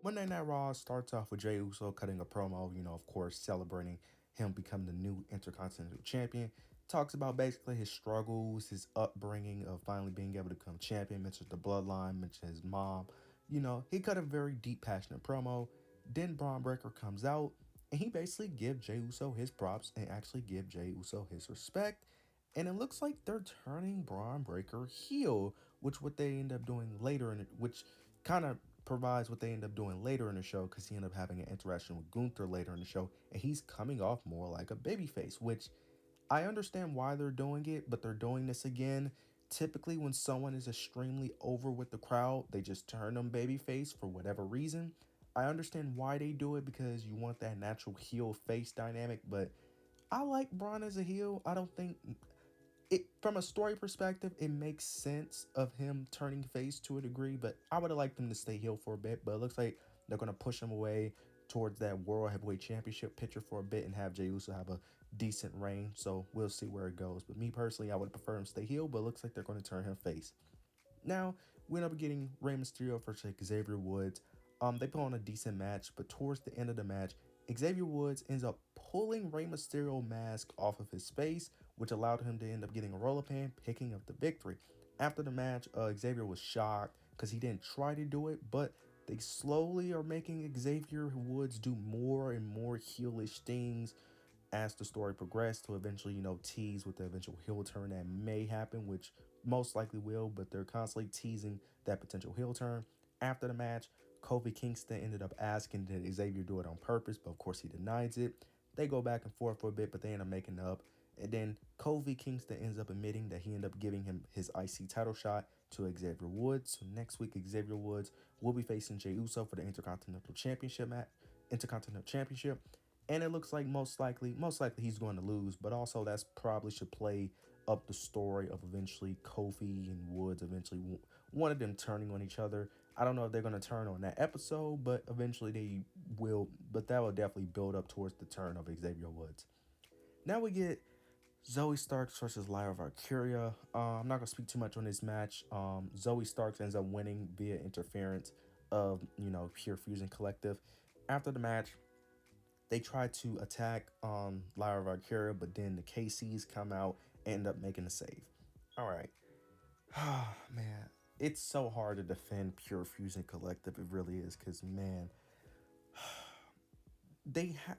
Monday Night Raw starts off with Jey Uso cutting a promo, of course, celebrating him becoming the new Intercontinental Champion. Talks about basically his struggles, his upbringing of finally being able to become champion, mentions the bloodline, mentions his mom. He cut a very deep, passionate promo. Then Braun Breaker comes out and he basically gives Jey Uso his props and actually give Jey Uso his respect. And it looks like they're turning Braun Breaker heel, which what they end up doing later, which kind of provides what they end up doing later in the show because he ended up having an interaction with Gunther later in the show, and he's coming off more like a babyface, which I understand why they're doing it, but they're doing this again. Typically, when someone is extremely over with the crowd, they just turn them babyface for whatever reason. I understand why they do it because you want that natural heel face dynamic, but I like Braun as a heel. I don't think it from a story perspective, it makes sense of him turning face to a degree, but I would have liked him to stay heel for a bit. But it looks like they're gonna push him away towards that World Heavyweight Championship picture for a bit and have Jey Uso have a decent reign. So we'll see where it goes. But me personally, I would prefer him stay heel, but it looks like they're gonna turn him face. Now we end up getting Rey Mysterio versus Xavier Woods. They put on a decent match, but towards the end of the match, Xavier Woods ends up pulling Rey Mysterio mask off of his face, which allowed him to end up getting a roll up and picking up the victory. After the match, Xavier was shocked because he didn't try to do it, but they slowly are making Xavier Woods do more and more heelish things as the story progressed to eventually, tease with the eventual heel turn that may happen, which most likely will, but they're constantly teasing that potential heel turn. After the match, Kofi Kingston ended up asking did Xavier do it on purpose, but of course he denies it. They go back and forth for a bit, but they end up making up. And then Kofi Kingston ends up admitting that he ended up giving him his IC title shot to Xavier Woods. So next week, Xavier Woods will be facing Jey Uso for the Intercontinental Championship match. Intercontinental Championship. And it looks like most likely he's going to lose, but also that's probably should play up the story of eventually Kofi and Woods eventually one of them turning on each other. I don't know if they're going to turn on that episode, but eventually they will. But that will definitely build up towards the turn of Xavier Woods. Now we get Zoey Starks versus Lyra Valkyria. I'm not gonna speak too much on this match. Zoey Starks ends up winning via interference of Pure Fusion Collective. After the match, they try to attack Lyra Valkyria, but then the KCs come out and end up making a save. All right, man, it's so hard to defend Pure Fusion Collective. It really is, cause man,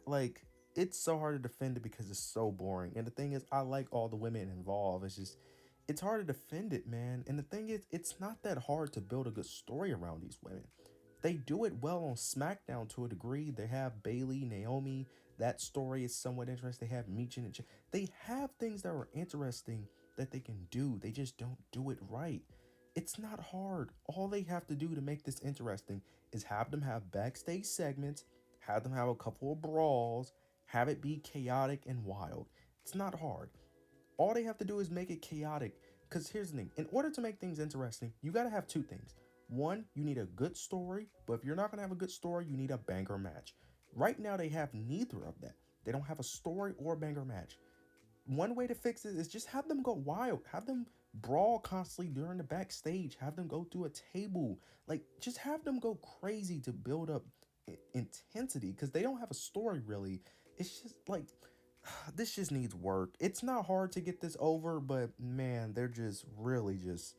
like it's so hard to defend it because it's so boring. And the thing is, I like all the women involved. It's just it's hard to defend it, man. And the thing is, it's not that hard to build a good story around these women. They do it well on SmackDown to a degree. They have Bayley, Naomi. That story is somewhat interesting. They have Meechin and they have things that are interesting that they can do. They just don't do it right. It's not hard. All they have to do to make this interesting is have them have backstage segments, have them have a couple of brawls, have it be chaotic and wild. It's not hard. All they have to do is make it chaotic. Because here's the thing, in order to make things interesting, you got to have two things. One, you need a good story, but if you're not going to have a good story, you need a banger match. Right now, they have neither of that. They don't have a story or a banger match. One way to fix it is just have them go wild. Have them brawl constantly during the backstage. Have them go through a table. Like, just have them go crazy to build up intensity because they don't have a story really. It's just like this just needs work. It's not hard to get this over, but man, they're just really just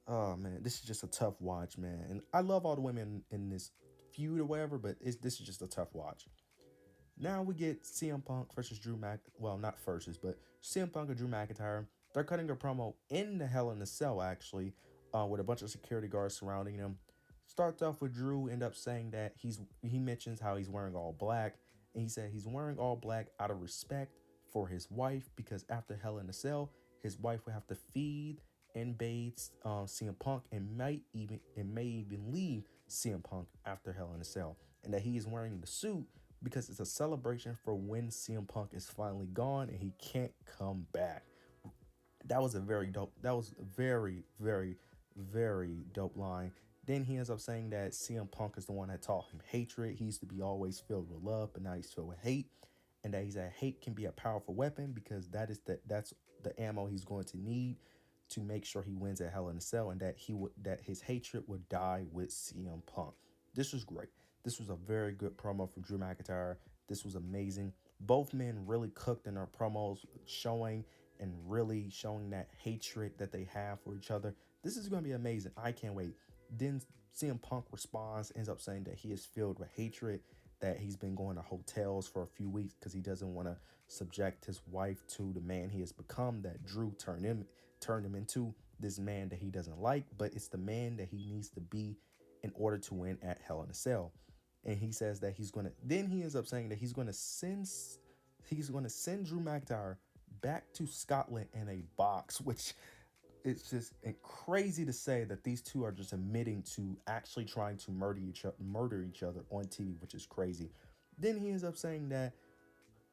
oh man, this is just a tough watch, man. And I love all the women in this feud or whatever, but this is just a tough watch. Now we get CM Punk versus Drew Mac. Well, not versus, but CM Punk and Drew McIntyre. They're cutting a promo in the Hell in a Cell actually, with a bunch of security guards surrounding them. Starts off with Drew end up saying that he mentions how he's wearing all black, and he said he's wearing all black out of respect for his wife because after Hell in a Cell, his wife would have to feed and bathe CM Punk and may even leave CM Punk after Hell in a Cell, and that he is wearing the suit because it's a celebration for when CM Punk is finally gone and he can't come back. That was a very dope. That was a very, very, very dope line. Then he ends up saying that CM Punk is the one that taught him hatred. He used to be always filled with love, but now he's filled with hate. And that he said hate can be a powerful weapon because that's the ammo he's going to need to make sure he wins at Hell in a Cell, and that his hatred would die with CM Punk. This was great. This was a very good promo from Drew McIntyre. This was amazing. Both men really cooked in their promos, showing and really showing that hatred that they have for each other. This is going to be amazing. I can't wait. Then CM Punk responds, ends up saying that he is filled with hatred, that he's been going to hotels for a few weeks because he doesn't want to subject his wife to the man he has become, that Drew turned him into, this man that he doesn't like, but it's the man that he needs to be in order to win at Hell in a Cell. And he says that he ends up saying that he's gonna send Drew McIntyre back to Scotland in a box, which it's just crazy to say that these two are just admitting to actually trying to murder each other on TV, which is crazy. Then he ends up saying that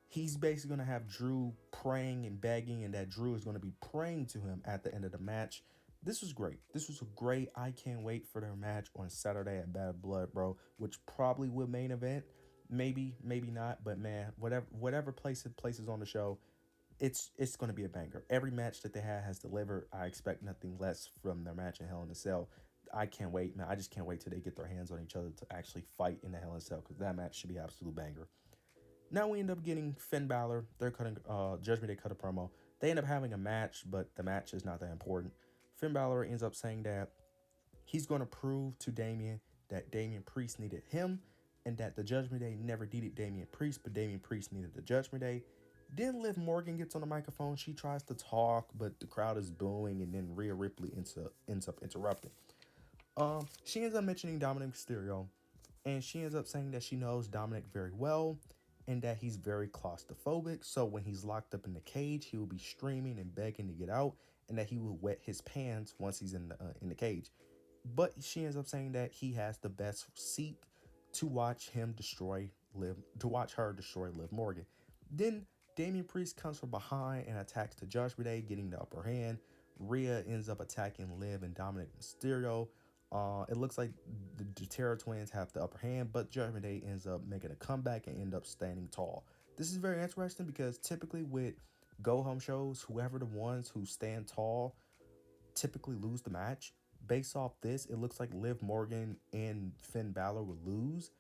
he's basically going to have Drew praying and begging, and that Drew is going to be praying to him at the end of the match. This was great. This was great. I can't wait for their match on Saturday at Bad Blood, bro, which probably will main event. Maybe, maybe not, but man, whatever places on the show, it's going to be a banger. Every match that they has delivered. I expect nothing less from their match in Hell in a Cell. I can't wait, man. I just can't wait till they get their hands on each other to actually fight in the Hell in a Cell, because that match should be an absolute banger. Now we end up getting Finn Balor. They're cutting Judgment Day cut a promo. They end up having a match, but the match is not that important. Finn Balor ends up saying that he's going to prove to Damian that Damian Priest needed him, and that the Judgment Day never needed Damian Priest, but Damian Priest needed the Judgment Day. Then Liv Morgan gets on the microphone. She tries to talk, but the crowd is booing, and then Rhea Ripley ends up interrupting. She ends up mentioning Dominic Mysterio, and she ends up saying that she knows Dominic very well, and that he's very claustrophobic. So when he's locked up in the cage, he will be screaming and begging to get out, and that he will wet his pants once he's in the cage. But she ends up saying that he has the best seat to watch her destroy Liv Morgan. Then Damian Priest comes from behind and attacks the Judgment Day, getting the upper hand. Rhea ends up attacking Liv and Dominic Mysterio. It looks like the Terror Twins have the upper hand, but Judgment Day ends up making a comeback and end up standing tall. This is very interesting because typically with go-home shows, whoever the ones who stand tall typically lose the match. Based off this, it looks like Liv Morgan and Finn Balor will lose.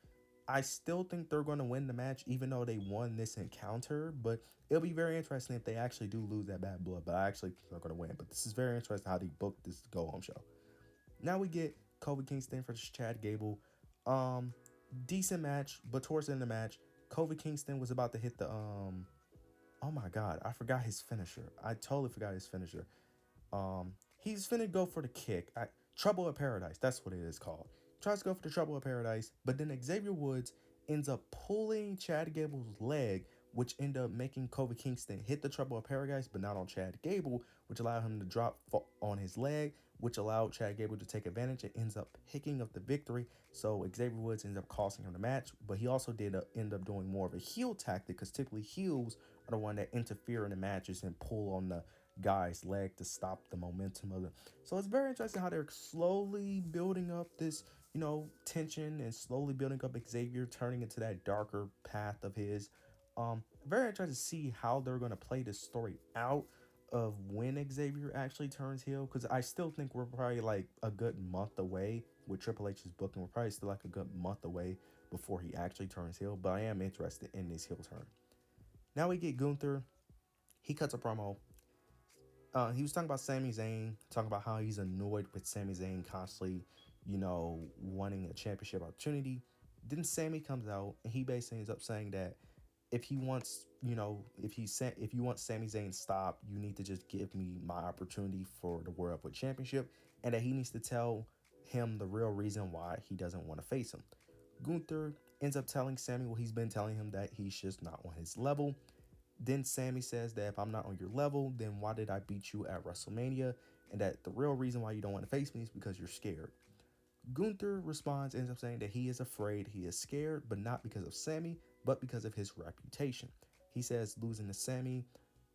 I still think they're going to win the match, even though they won this encounter. But it'll be very interesting if they actually do lose that Bad Blood. But I actually think they're going to win. But this is very interesting how they booked this go-home show. Now we get Kofi Kingston versus Chad Gable. Decent match, but towards the end of the match, Kofi Kingston was about to hit the oh my god, I forgot his finisher. I totally forgot his finisher. He's finna go for the kick. Trouble of Paradise, that's what it is called. Tries to go for the Trouble of Paradise, but then Xavier Woods ends up pulling Chad Gable's leg, which ended up making Kofi Kingston hit the Trouble of Paradise, but not on Chad Gable, which allowed him to drop on his leg, which allowed Chad Gable to take advantage and ends up picking up the victory. So Xavier Woods ends up costing him the match, but he also did end up doing more of a heel tactic, because typically heels are the one that interfere in the matches and pull on the guy's leg to stop the momentum of it. So it's very interesting how they're slowly building up this, tension, and slowly building up Xavier turning into that darker path of his. Very interested to see how they're going to play this story out of when Xavier actually turns heel, because I still think we're probably like a good month away with Triple H's booking. We're probably still like a good month away before he actually turns heel, but I am interested in this heel turn. Now we get Gunther. He cuts a promo. He was talking about Sami Zayn, talking about how he's annoyed with Sami Zayn constantly, wanting a championship opportunity. Then Sami comes out and he basically ends up saying that if he wants, if you want Sami Zayn stopped, you need to just give me my opportunity for the World Heavyweight Championship, and that he needs to tell him the real reason why he doesn't want to face him. Gunther ends up telling Sami what he's been telling him, that he's just not on his level. Then Sami says that if I'm not on your level, then why did I beat you at WrestleMania? And that the real reason why you don't want to face me is because you're scared. Gunther responds, ends up saying that he is afraid, he is scared, but not because of Sami, but because of his reputation. He says losing to Sami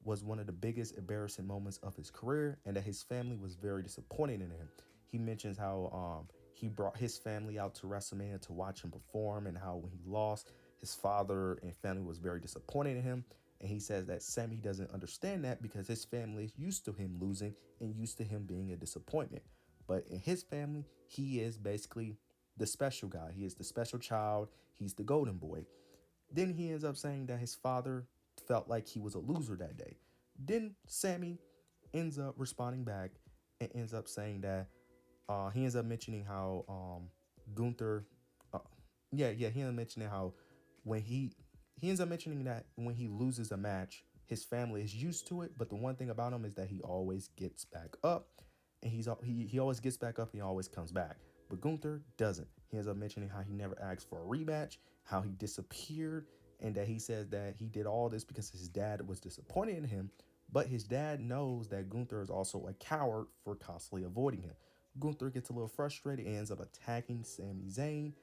was one of the biggest embarrassing moments of his career, and that his family was very disappointed in him. He mentions how he brought his family out to WrestleMania to watch him perform, and how when he lost, his father and family was very disappointed in him. And he says that Sami doesn't understand that because his family is used to him losing and used to him being a disappointment. But in his family, he is basically the special guy. He is the special child. He's the golden boy. Then he ends up saying that his father felt like he was a loser that day. Then Sami ends up responding back and ends up saying that he ends up mentioning how Gunther, uh, yeah, he ends up mentioning how when he ends up mentioning that when he loses a match, his family is used to it. But the one thing about him is that he always gets back up, and he always gets back up. And he always comes back. But Gunther doesn't. He ends up mentioning how he never asked for a rematch, how he disappeared, and that he says that he did all this because his dad was disappointed in him. But his dad knows that Gunther is also a coward for constantly avoiding him. Gunther gets a little frustrated and ends up attacking Sami Zayn.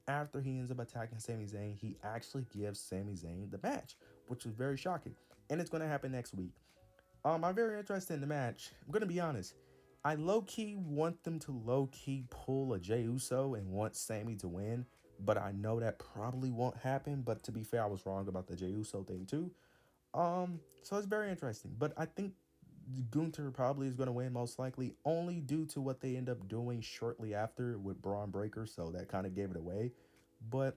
After he ends up attacking Sami Zayn, he actually gives Sami Zayn the match, which was very shocking. And it's going to happen next week. I'm very interested in the match. I'm going to be honest. I low-key want them to low-key pull a Jey Uso and want Sami to win, but I know that probably won't happen. But to be fair, I was wrong about the Jey Uso thing too. So it's very interesting. But I think Gunther probably is going to win most likely, only due to what they end up doing shortly after with Braun Breaker. So that kind of gave it away. But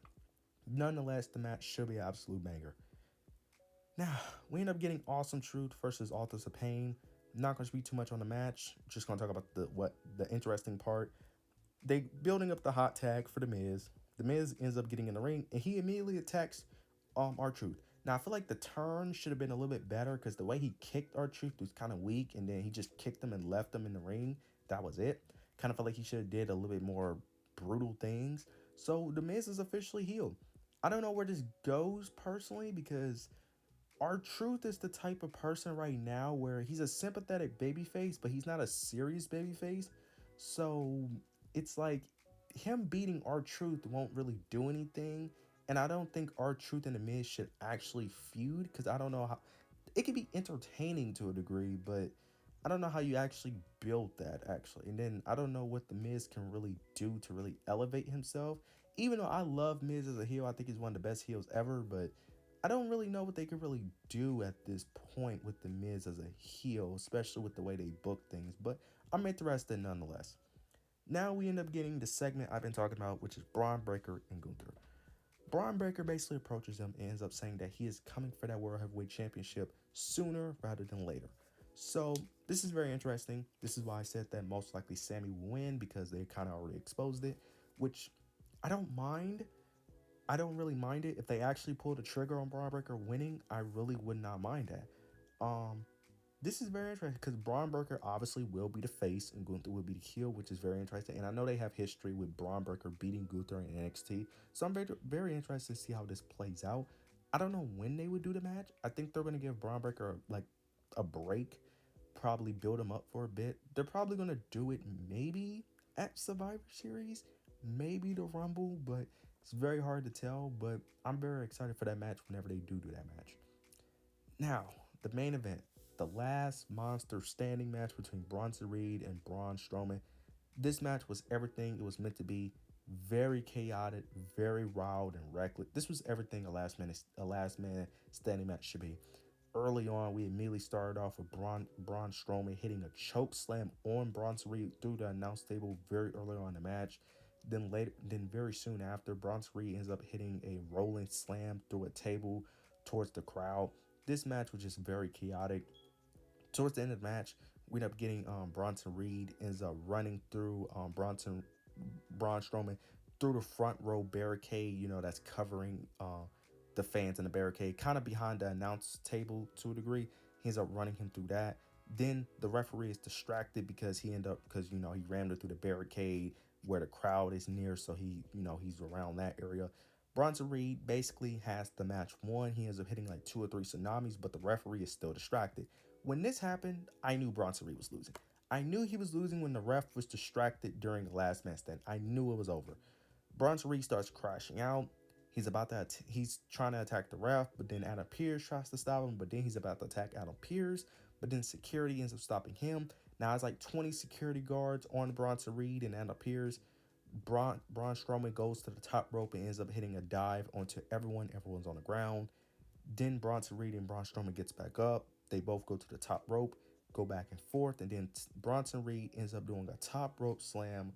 nonetheless, the match should be an absolute banger. Now, we end up getting Awesome Truth versus Authors of Pain. Not going to speak too much on the match. Just going to talk about the interesting part. They building up the hot tag for the Miz. The Miz ends up getting in the ring and he immediately attacks R-Truth. Now I feel like the turn should have been a little bit better because the way he kicked R-Truth was kind of weak, and then he just kicked him and left him in the ring. That was it. Kind of felt like he should have did a little bit more brutal things. So the Miz is officially healed. I don't know where this goes personally because R-Truth is the type of person right now where he's a sympathetic babyface, but he's not a serious babyface. So it's like him beating R-Truth won't really do anything. And I don't think R-Truth and The Miz should actually feud because I don't know how it can be entertaining to a degree, but I don't know how you actually build that actually. And then I don't know what The Miz can really do to really elevate himself. Even though I love Miz as a heel, I think he's one of the best heels ever, but I don't really know what they could really do at this point with The Miz as a heel, especially with the way they book things. But I'm interested nonetheless. Now we end up getting the segment I've been talking about, which is Braun Breaker and Gunther. Braun Breaker basically approaches him and ends up saying that he is coming for that World Heavyweight Championship sooner rather than later. So this is very interesting. This is why I said that most likely Sami will win because they kind of already exposed it, which I don't mind. I don't really mind it. If they actually pull the trigger on Braun Breaker winning, I really would not mind that. Um, this is very interesting because Braun Breaker obviously will be the face and Gunther will be the heel, which is very interesting. And I know they have history with Braun Breaker beating Gunther in NXT, so I'm very interested to see how this plays out. I don't know when they would do the match. I think they're gonna give Braun Breaker like a break, probably build him up for a bit. They're probably gonna do it maybe at Survivor Series, maybe the Rumble, but it's very hard to tell. But I'm very excited for that match whenever they do that match. Now, the main event, the last monster standing match between Bronson Reed and Braun Strowman. This match was everything it was meant to be. Very chaotic, very wild and reckless. This was everything a last man standing match should be. Early on, we immediately started off with Braun Strowman hitting a choke slam on Bronson Reed through the announce table very early on in the match. Then very soon after, Bronson Reed ends up hitting a rolling slam through a table towards the crowd. This match was just very chaotic. Towards the end of the match, we end up getting Bronson Reed ends up running through Braun Strowman through the front row barricade, that's covering the fans in the barricade, kind of behind the announce table to a degree. He ends up running him through that. Then the referee is distracted because he rammed it through the barricade where the crowd is near, so he's around that area. Bronson Reed basically has the match won. He ends up hitting like 2 or 3 tsunamis, but the referee is still distracted. When this happened, I knew Bronson Reed was losing. I knew he was losing when the ref was distracted during the last man stand. I knew it was over. Bronson Reed starts crashing out. He's trying to attack the ref, but then Adam Pearce tries to stop him, but then he's about to attack Adam Pearce, but then security ends up stopping him. Now it's like 20 security guards on Bronson Reed and Adam Pearce. Braun Strowman goes to the top rope and ends up hitting a dive onto everyone. Everyone's on the ground. Then Bronson Reed and Braun Strowman gets back up. They both go to the top rope, go back and forth, and then Bronson Reed ends up doing a top rope slam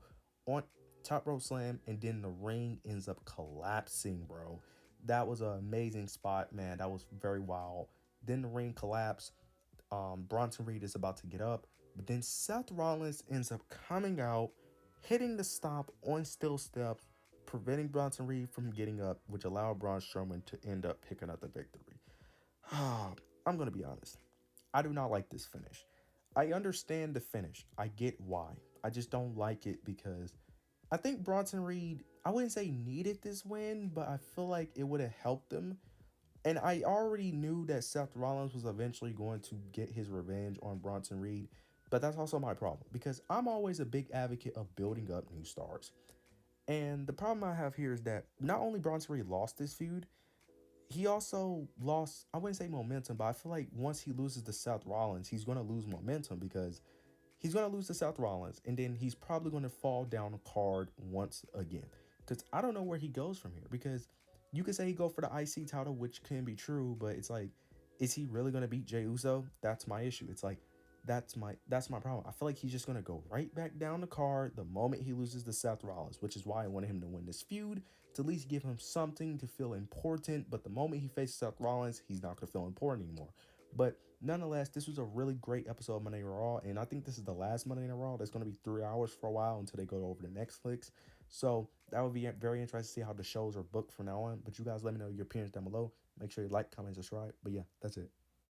on top rope slam, and then the ring ends up collapsing, bro. That was an amazing spot, man. That was very wild. Then the ring collapsed. Bronson Reed is about to get up, but then Seth Rollins ends up coming out, hitting the stomp on steel steps, preventing Bronson Reed from getting up, which allowed Braun Strowman to end up picking up the victory. I'm going to be honest. I do not like this finish. I understand the finish. I get why. I just don't like it because I think Bronson Reed, I wouldn't say needed this win, but I feel like it would have helped him. And I already knew that Seth Rollins was eventually going to get his revenge on Bronson Reed. But that's also my problem because I'm always a big advocate of building up new stars. And the problem I have here is that not only Bronson Reed lost this feud, he also lost, I wouldn't say momentum, but I feel like once he loses to Seth Rollins, he's going to lose momentum because he's going to lose to Seth Rollins and then he's probably going to fall down a card once again. Because I don't know where he goes from here because you could say he go for the IC title, which can be true, but it's like, is he really going to beat Jey Uso? That's my issue. It's like, that's my problem. I feel like he's just gonna go right back down the card the moment he loses to Seth Rollins, which is why I wanted him to win this feud to at least give him something to feel important. But the moment he faces Seth Rollins, he's not gonna feel important anymore. But nonetheless, this was a really great episode of Monday Night Raw, and I think this is the last Monday Night Raw. That's gonna be 3 hours for a while until they go over to Netflix. So that would be very interesting to see how the shows are booked from now on. But you guys let me know your opinions down below. Make sure you like, comment, subscribe. But yeah, that's it.